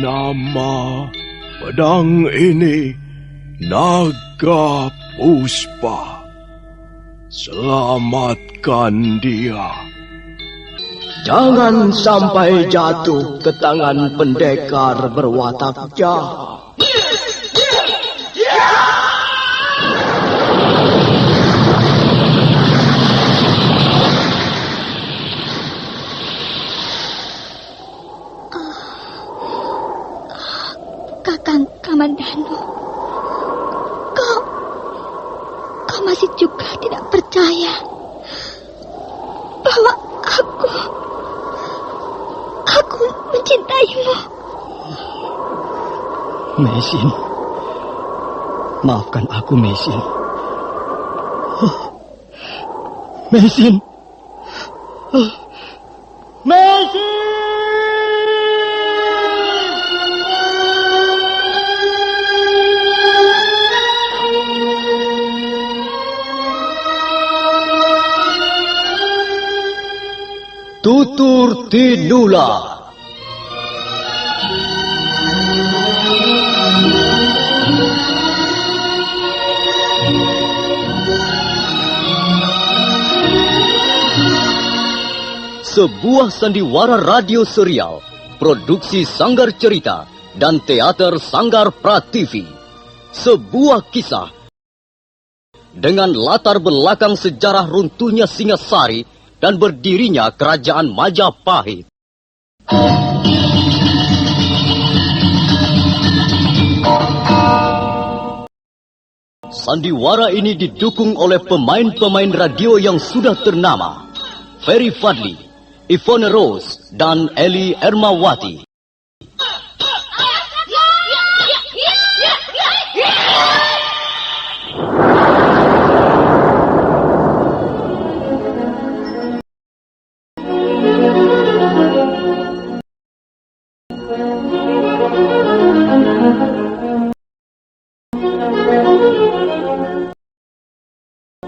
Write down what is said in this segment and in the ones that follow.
Nama pedang ini Naga Puspa. Selamatkan dia. Jangan sampai jatuh ke tangan pendekar berwatak jahat. Kakang Kamandanu, kau masih juga tidak percaya bahwa aku mencintaimu. Mesin, maafkan aku, Mesin. Mesin, Mesin. Tutur Tinula. Sebuah sandiwara radio serial, produksi Sanggar Cerita dan teater Sanggar Prativi. Sebuah kisah dengan latar belakang sejarah runtuhnya Singasari dan berdirinya Kerajaan Majapahit. Sandiwara ini didukung oleh pemain-pemain radio yang sudah ternama, Ferry Fadli, Ivone Rose, dan Eli Ermawati.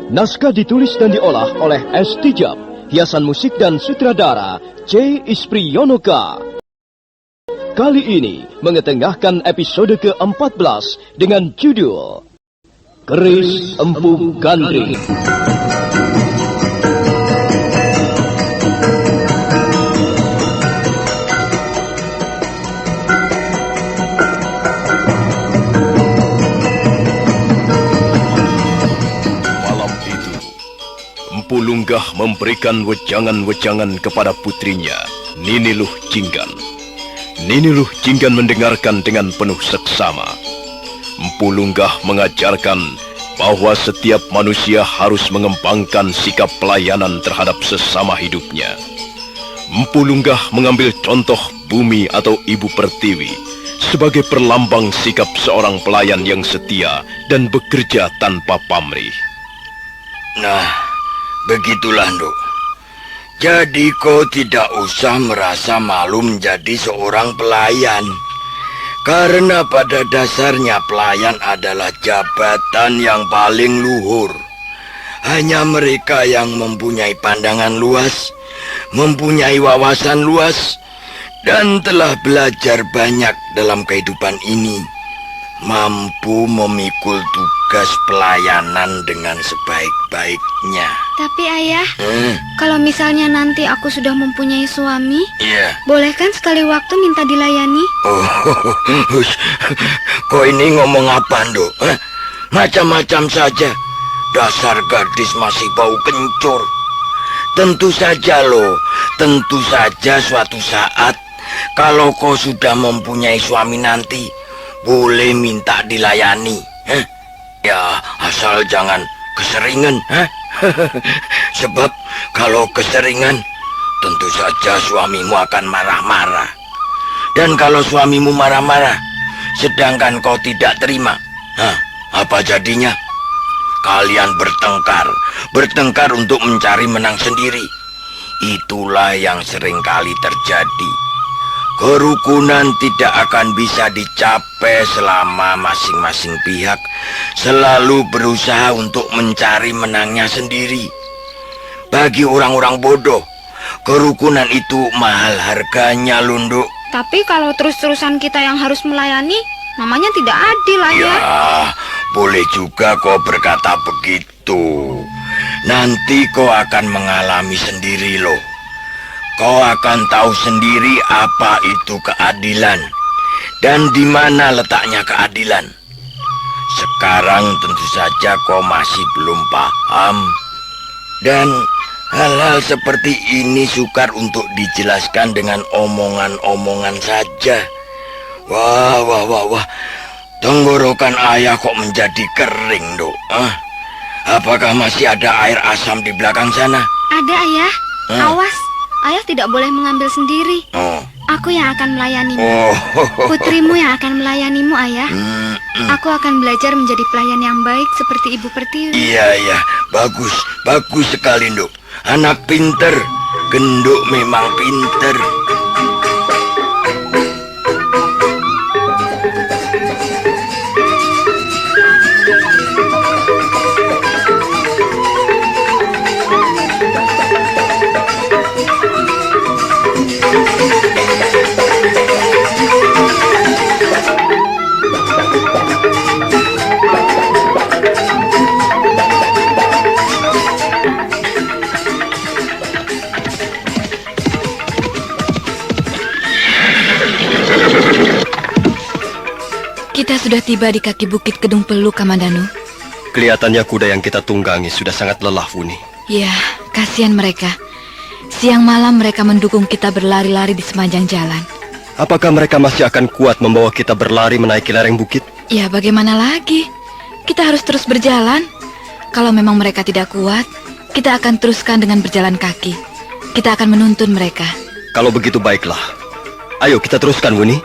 Naskah ditulis dan diolah oleh S. Tijab, hiasan musik dan sutradara C. Ispriyonoka. Kali ini mengetengahkan episode ke-14 dengan judul Keris Empu Gandring. Empu Lunggah memberikan wejangan-wejangan kepada putrinya, Nini Luh Jinggan. Nini Luh Jinggan mendengarkan dengan penuh seksama. Empu Lunggah mengajarkan bahwa setiap manusia harus mengembangkan sikap pelayanan terhadap sesama hidupnya. Empu Lunggah mengambil contoh bumi atau Ibu Pertiwi sebagai perlambang sikap seorang pelayan yang setia dan bekerja tanpa pamrih. Nah, begitulah, Nduk. Jadi kau tidak usah merasa malu menjadi seorang pelayan. Karena pada dasarnya pelayan adalah jabatan yang paling luhur. Hanya mereka yang mempunyai pandangan luas, mempunyai wawasan luas, dan telah belajar banyak dalam kehidupan ini, mampu memikul tugas pelayanan dengan sebaik-baiknya. Tapi ayah, kalau misalnya nanti aku sudah mempunyai suami, boleh kan sekali waktu minta dilayani? Kau ini ngomong apa, Nduk? Macam-macam saja. Dasar gadis masih bau kencur. Tentu saja loh, tentu saja suatu saat kalau kau sudah mempunyai suami nanti, boleh minta dilayani. Ya, asal jangan keseringan. Sebab kalau keseringan, tentu saja suamimu akan marah-marah. Dan kalau suamimu marah-marah, sedangkan kau tidak terima, apa jadinya? Kalian bertengkar untuk mencari menang sendiri. Itulah yang sering kali terjadi. Kerukunan tidak akan bisa dicapai selama masing-masing pihak selalu berusaha untuk mencari menangnya sendiri. Bagi orang-orang bodoh, kerukunan itu mahal harganya, Lunduk. Tapi kalau terus-terusan kita yang harus melayani, namanya tidak adil, Ayah. Ya, boleh juga kau berkata begitu. Nanti kau akan mengalami sendiri loh. Kau akan tahu sendiri apa itu keadilan dan di mana letaknya keadilan. Sekarang tentu saja kau masih belum paham. Dan hal-hal seperti ini sukar untuk dijelaskan dengan omongan-omongan saja. Wah. Tenggorokan ayah kok menjadi kering, Dok. Apakah masih ada air asam di belakang sana? Ada, Ayah. Awas, Ayah tidak boleh mengambil sendiri. Aku yang akan melayanimu. Putrimu yang akan melayanimu, Ayah. Aku akan belajar menjadi pelayan yang baik seperti Ibu Pertiwi. Iya. Bagus sekali, Nduk. Anak pinter. Genduk memang pinter. Kita sudah tiba di kaki bukit Kedung Peluk, Kamandanu. Kelihatannya kuda yang kita tunggangi sudah sangat lelah, Wuni. Ya, kasihan mereka. Siang malam mereka mendukung kita berlari-lari di sepanjang jalan. Apakah mereka masih akan kuat membawa kita berlari menaiki lereng bukit? Ya, bagaimana lagi? Kita harus terus berjalan. Kalau memang mereka tidak kuat, kita akan teruskan dengan berjalan kaki. Kita akan menuntun mereka. Kalau begitu baiklah. Ayo kita teruskan, Wuni.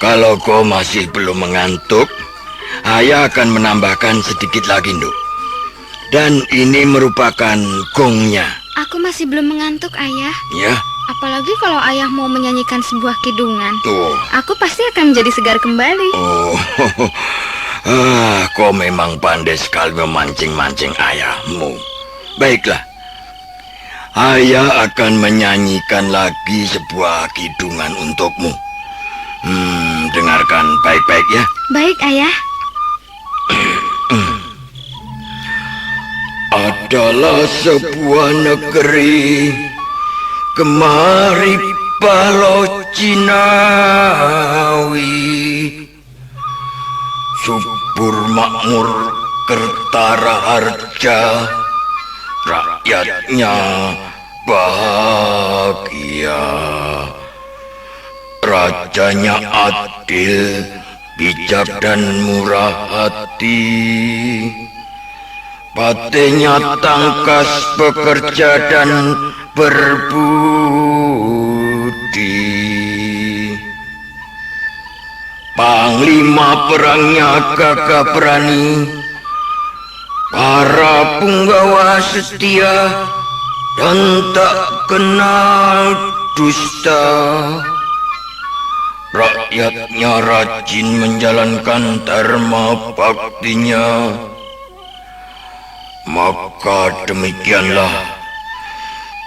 Kalau kau masih belum mengantuk, ayah akan menambahkan sedikit lagi, Nduk. Dan ini merupakan gongnya. Aku masih belum mengantuk, Ayah. Ya. Apalagi kalau Ayah mau menyanyikan sebuah kidungan. Tuh. Aku pasti akan menjadi segar kembali. Kau memang pandai sekali memancing-mancing ayahmu. Baiklah. Ayah akan menyanyikan lagi sebuah kidungan untukmu. Dengarkan baik-baik ya. Baik, Ayah. Adalah sebuah negeri kemari Palocinawi, subur makmur kertara harja, rakyatnya bahagia. Rajanya adil, bijak dan murah hati. Patenya tangkas, bekerja dan berbudi. Panglima perangnya gagah berani, para punggawa setia dan tak kenal dusta. Rakyatnya rajin menjalankan dharma baktinya. Maka demikianlah,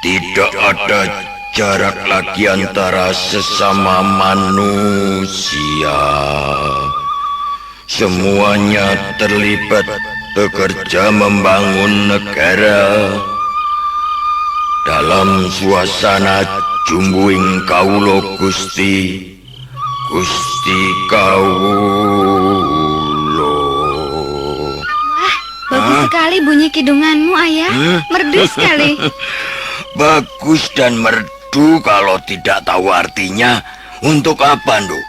tidak ada jarak lagi antara sesama manusia. Semuanya terlibat bekerja membangun negara. Dalam suasana jumbuing kaulo Gusti Kawulo. Wah, bagus sekali bunyi kidunganmu, Ayah. Merdu sekali. Bagus dan merdu kalau tidak tahu artinya. Untuk apa, Nduk?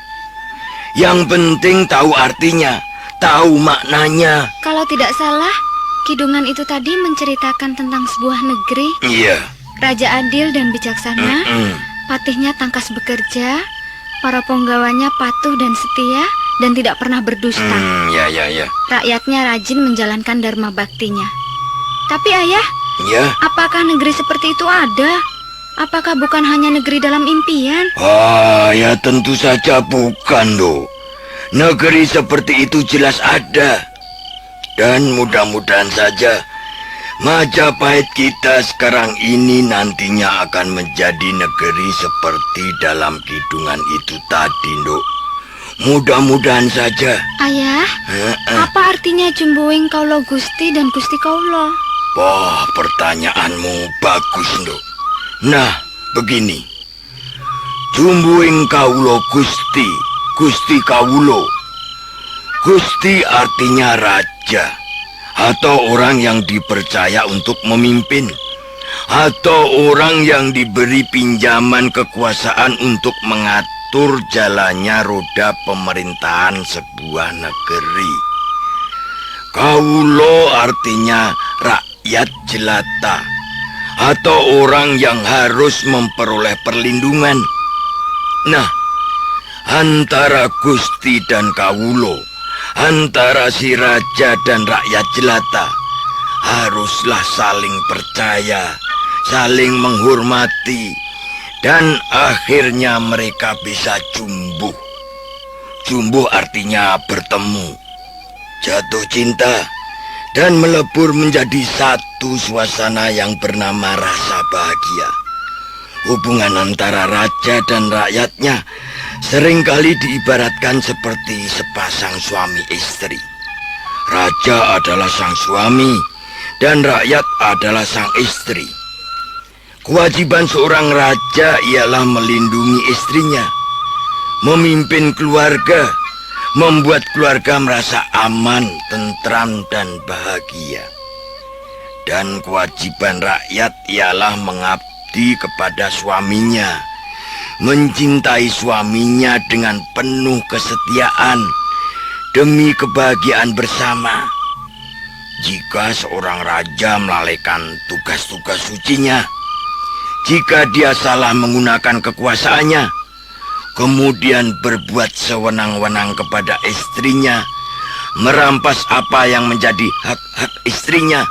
Yang penting tahu artinya, tahu maknanya. Kalau tidak salah, kidungan itu tadi menceritakan tentang sebuah negeri. Iya, Raja adil dan bijaksana, patihnya tangkas bekerja, para penggawanya patuh dan setia, dan tidak pernah berdusta. Ya. Rakyatnya rajin menjalankan dharma baktinya. Tapi ayah, Ya. apakah negeri seperti itu ada? Apakah bukan hanya negeri dalam impian? Ya tentu saja bukan, Dok. Negeri seperti itu jelas ada. Dan mudah-mudahan saja Majapahit kita sekarang ini nantinya akan menjadi negeri seperti dalam kidungan itu tadi, Dok. Mudah-mudahan saja. Ayah, apa artinya Jumbuing Kaulo Gusti dan Gusti Kaulo? Wah, pertanyaanmu bagus, Dok. Nah, begini. Jumbuing Kaulo Gusti, Gusti Kaulo. Gusti artinya raja, atau orang yang dipercaya untuk memimpin, atau orang yang diberi pinjaman kekuasaan untuk mengatur jalannya roda pemerintahan sebuah negeri. Kaulo artinya rakyat jelata, atau orang yang harus memperoleh perlindungan. Nah, antara Gusti dan Kaulo, antara si raja dan rakyat jelata, haruslah saling percaya, saling menghormati, dan akhirnya mereka bisa jumbuh. Jumbuh artinya bertemu, jatuh cinta, dan melebur menjadi satu suasana yang bernama rasa bahagia. Hubungan antara raja dan rakyatnya seringkali diibaratkan seperti sepasang suami istri. Raja adalah sang suami dan rakyat adalah sang istri. Kewajiban seorang raja ialah melindungi istrinya, memimpin keluarga, membuat keluarga merasa aman, tentram, dan bahagia. Dan kewajiban rakyat ialah mengabdi kepada suaminya, mencintai suaminya dengan penuh kesetiaan demi kebahagiaan bersama. Jika seorang raja melalaikan tugas-tugas sucinya, jika dia salah menggunakan kekuasaannya, kemudian berbuat sewenang-wenang kepada istrinya, merampas apa yang menjadi hak-hak istrinya,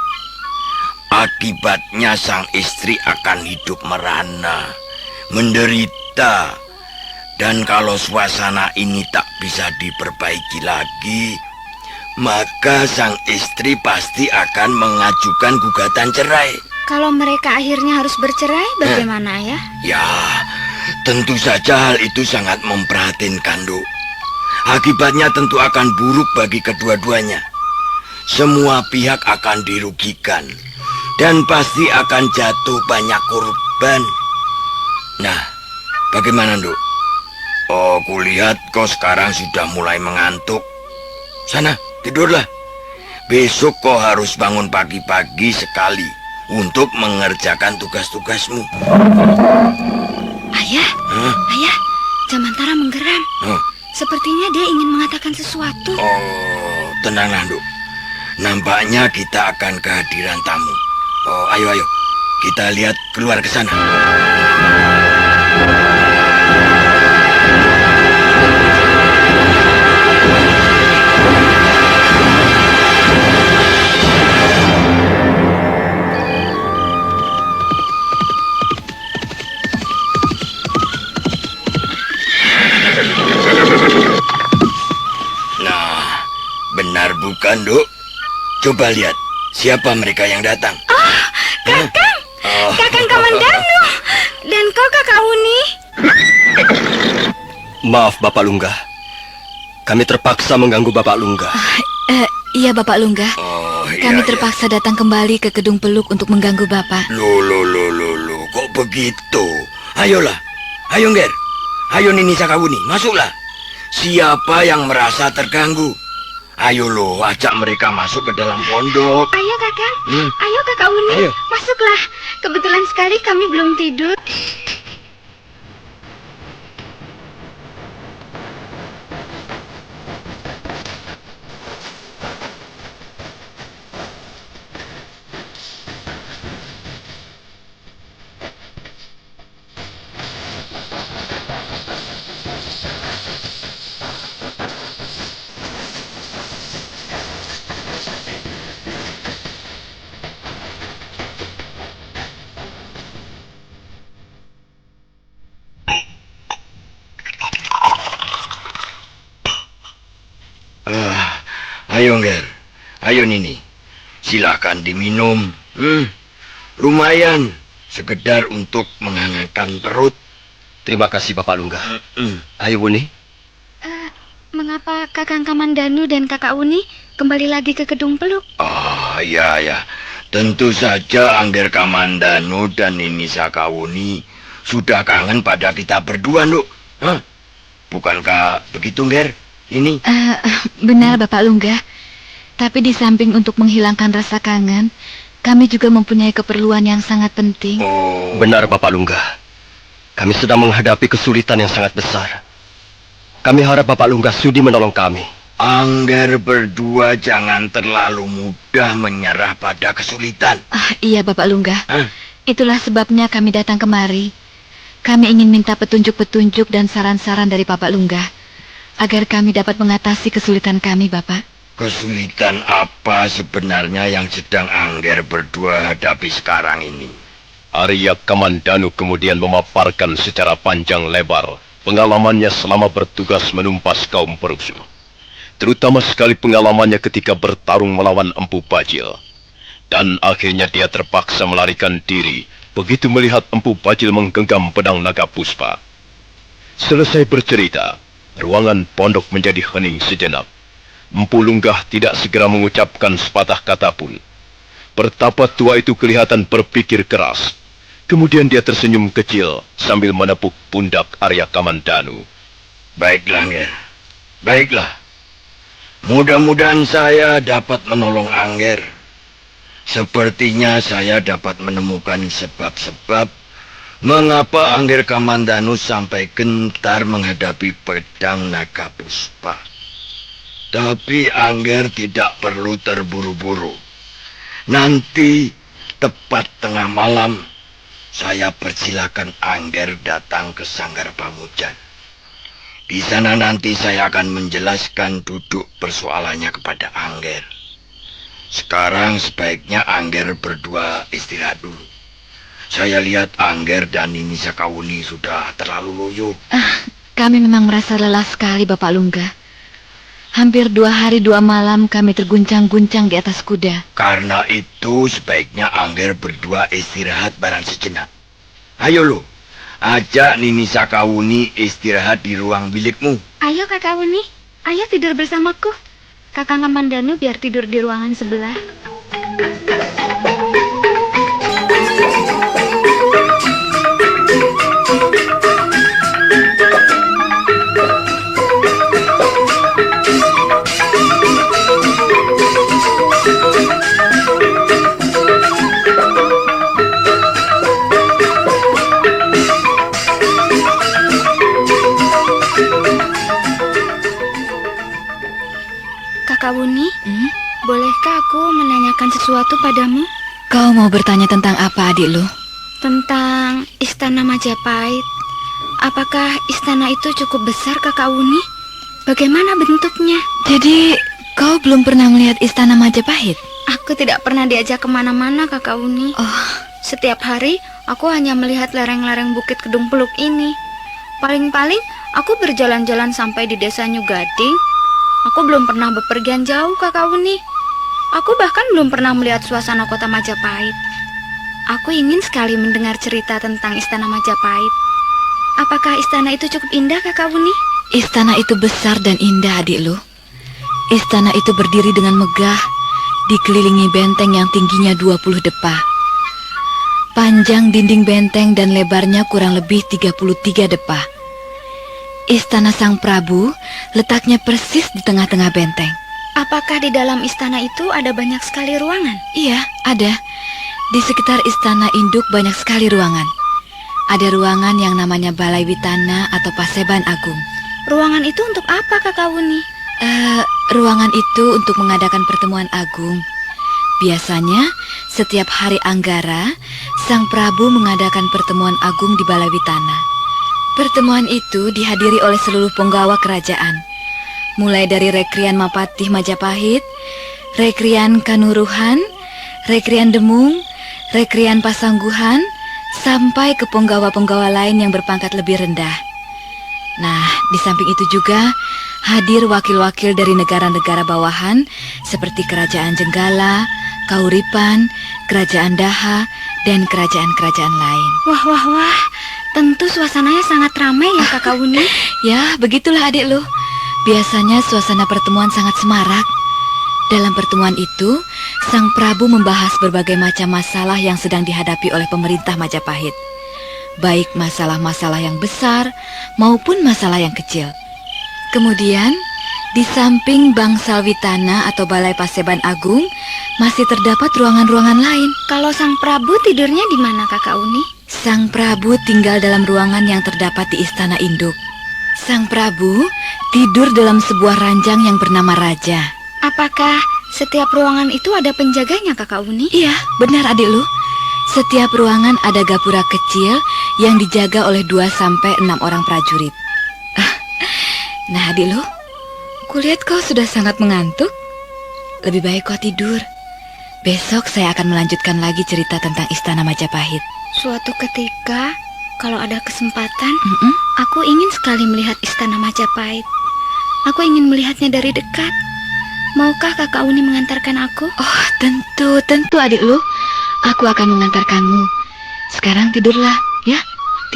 akibatnya sang istri akan hidup merana, menderita, dan kalau suasana ini tak bisa diperbaiki lagi, maka sang istri pasti akan mengajukan gugatan cerai. Kalau mereka akhirnya harus bercerai, bagaimana ya? Ya, tentu saja hal itu sangat memprihatinkan, Dok. Akibatnya tentu akan buruk bagi kedua-duanya. Semua pihak akan dirugikan, dan pasti akan jatuh banyak korban. Nah, bagaimana, Dok? Oh, kulihat kau sekarang sudah mulai mengantuk. Sana, tidurlah. Besok kau harus bangun pagi-pagi sekali untuk mengerjakan tugas-tugasmu. Ayah, ayah, Jamantara menggeram. Sepertinya dia ingin mengatakan sesuatu. Oh, tenanglah, Dok. Nampaknya kita akan kehadiran tamu. Oh, ayo, kita lihat keluar ke sana. Nah, benar bukan, Dok? Coba lihat, siapa mereka yang datang? Kakang, Kakang Kamandanu, dan kau Kakak Uni. Maaf, Bapak Lunggah. Kami terpaksa mengganggu Bapak Lunggah. Iya, Bapak Lunggah. Oh, Kami iya. terpaksa datang kembali ke Kedung Peluk untuk mengganggu Bapak. Loh, kok begitu? Ayolah, ayo Nger, ayo Nini Sakawuni, masuklah. Siapa yang merasa terganggu? Ayo loh, ajak mereka masuk ke dalam pondok. Ayo Kakang, ayo Kakak Uni, Ayo. masuklah. Kebetulan sekali kami belum tidur. Ayo, Nger. Ayo, Nini. Silakan diminum. Lumayan. Sekedar untuk menghangatkan perut. Terima kasih Bapak Lungga. Ayo Wuni. Mengapa Kakang Kamandanu dan Kakak Uni kembali lagi ke Kedung Peluk? Oh, ya. Tentu saja Angger Kamandanu dan Nini Sakawuni sudah kangen pada kita berdua, Nduk. Hah? Bukankah begitu, Nger? Ini? Benar Bapak Lungga. Tapi di samping untuk menghilangkan rasa kangen, kami juga mempunyai keperluan yang sangat penting. Oh. Benar Bapak Lungga. Kami sedang menghadapi kesulitan yang sangat besar. Kami harap Bapak Lungga sudi menolong kami. Angger berdua jangan terlalu mudah menyerah pada kesulitan. Iya Bapak Lungga. Hah? Itulah sebabnya kami datang kemari. Kami ingin minta petunjuk-petunjuk dan saran-saran dari Bapak Lungga, agar kami dapat mengatasi kesulitan kami, Bapak. Kesulitan apa sebenarnya yang sedang Angger berdua hadapi sekarang ini? Arya Kamandanu kemudian memaparkan secara panjang lebar pengalamannya selama bertugas menumpas kaum perusuh. Terutama sekali pengalamannya ketika bertarung melawan Empu Bajil. Dan akhirnya dia terpaksa melarikan diri begitu melihat Empu Bajil menggenggam pedang naga puspa. Selesai bercerita, ruangan pondok menjadi hening sejenak. Empu Lunggah tidak segera mengucapkan sepatah kata pun. Pertapa tua itu kelihatan berpikir keras. Kemudian dia tersenyum kecil sambil menepuk pundak Arya Kamandanu. Baiklah, Angger. Baiklah. Mudah-mudahan saya dapat menolong Angger. Sepertinya saya dapat menemukan sebab-sebab mengapa Angger Kamandanu sampai gentar menghadapi pedang naga puspa. Tapi Angger tidak perlu terburu-buru. Nanti tepat tengah malam saya persilakan Angger datang ke Sanggar Pamujan. Di sana nanti saya akan menjelaskan duduk persoalannya kepada Angger. Sekarang sebaiknya Angger berdua istirahat dulu. Saya lihat Angger dan Nini Sakawuni sudah terlalu loyo. Kami memang merasa lelah sekali, Bapak Lungga. Hampir 2 hari 2 malam kami terguncang-guncang di atas kuda. Karena itu sebaiknya Angger berdua istirahat barang sejenak. Ayo lo, ajak Nini Sakawuni istirahat di ruang bilikmu. Ayo Kakak Uni, ayo tidur bersamaku. Kakang Kamandanu biar tidur di ruangan sebelah. Kakak Wuni, bolehkah aku menanyakan sesuatu padamu? Kau mau bertanya tentang apa, adik lu? Tentang Istana Majapahit. Apakah istana itu cukup besar, Kakak Wuni? Bagaimana bentuknya? Jadi, kau belum pernah melihat Istana Majapahit? Aku tidak pernah diajak kemana-mana, Kakak Wuni. Setiap hari, aku hanya melihat lereng-lereng bukit Kedung Peluk ini. Paling-paling, aku berjalan-jalan sampai di desa Nyugading. Aku belum pernah bepergian jauh, Kakak Wuni. Aku bahkan belum pernah melihat suasana kota Majapahit. Aku ingin sekali mendengar cerita tentang Istana Majapahit. Apakah istana itu cukup indah, Kakak Wuni? Istana itu besar dan indah, adik lu. Istana itu berdiri dengan megah, dikelilingi benteng yang tingginya 20 depa. Panjang dinding benteng dan lebarnya kurang lebih 33 depa. Istana Sang Prabu letaknya persis di tengah-tengah benteng. Apakah di dalam istana itu ada banyak sekali ruangan? Iya, ada. Di sekitar istana induk banyak sekali ruangan. Ada ruangan yang namanya Balai Witana atau Paseban Agung. Ruangan itu untuk apa, Kakak Wuni? Ruangan itu untuk mengadakan pertemuan agung. Biasanya, setiap hari Anggara, Sang Prabu mengadakan pertemuan agung di Balai Witana. Pertemuan itu dihadiri oleh seluruh penggawa kerajaan, mulai dari Rekrian Mapatih Majapahit, Rekrian Kanuruhan, Rekrian Demung, Rekrian Pasangguhan, sampai ke penggawa-penggawa lain yang berpangkat lebih rendah. Nah, di samping itu juga hadir wakil-wakil dari negara-negara bawahan seperti Kerajaan Jenggala, Kauripan, Kerajaan Daha, dan kerajaan-kerajaan lain. Wah, wah, wah. Tentu suasananya sangat ramai ya Kakak Wuni. Ya, begitulah adik lu. Biasanya suasana pertemuan sangat semarak. Dalam pertemuan itu, Sang Prabu membahas berbagai macam masalah yang sedang dihadapi oleh pemerintah Majapahit. Baik masalah-masalah yang besar maupun masalah yang kecil. Kemudian, di samping Bangsal Witana atau Balai Paseban Agung, masih terdapat ruangan-ruangan lain. Kalau Sang Prabu tidurnya di mana Kakak Wuni? Sang Prabu tinggal dalam ruangan yang terdapat di Istana Induk. Sang Prabu tidur dalam sebuah ranjang yang bernama Raja. Apakah setiap ruangan itu ada penjaganya Kakak Wuni? Iya, benar adik lu. Setiap ruangan ada gapura kecil yang dijaga oleh 2-6 orang prajurit. Nah adik lu, kulihat kau sudah sangat mengantuk. Lebih baik kau tidur. Besok saya akan melanjutkan lagi cerita tentang Istana Majapahit. Suatu ketika, kalau ada kesempatan, aku ingin sekali melihat Istana Majapahit. Aku ingin melihatnya dari dekat. Maukah Kakak Wuni mengantarkan aku? Oh, tentu adik lu. Aku akan mengantarkanmu. Sekarang tidurlah, ya,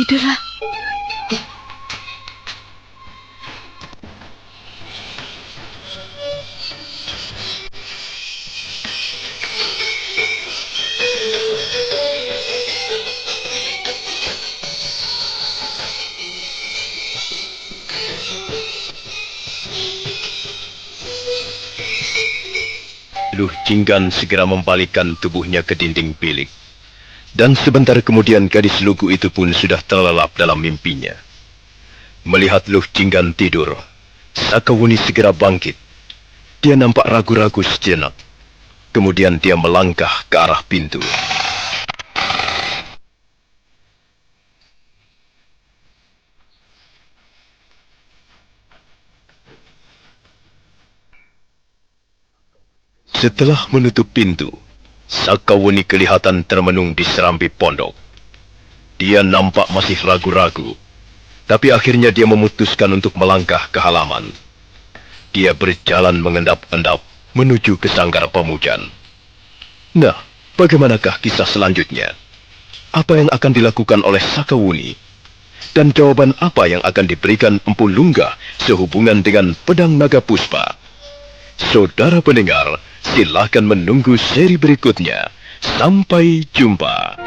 tidurlah. Luh Jinggan segera membalikkan tubuhnya ke dinding bilik. Dan sebentar kemudian gadis lugu itu pun sudah terlelap dalam mimpinya. Melihat Luh Jinggan tidur, Sakawuni segera bangkit. Dia nampak ragu-ragu sejenak. Kemudian dia melangkah ke arah pintu. Setelah menutup pintu, Sakawuni kelihatan termenung di serambi pondok. Dia nampak masih ragu-ragu, tapi akhirnya dia memutuskan untuk melangkah ke halaman. Dia berjalan mengendap-endap menuju ke sanggar pemujan. Nah, bagaimanakah kisah selanjutnya? Apa yang akan dilakukan oleh Sakawuni? Dan jawaban apa yang akan diberikan Empu Lungga sehubungan dengan pedang naga puspa? Saudara pendengar, silakan menunggu seri berikutnya. Sampai jumpa.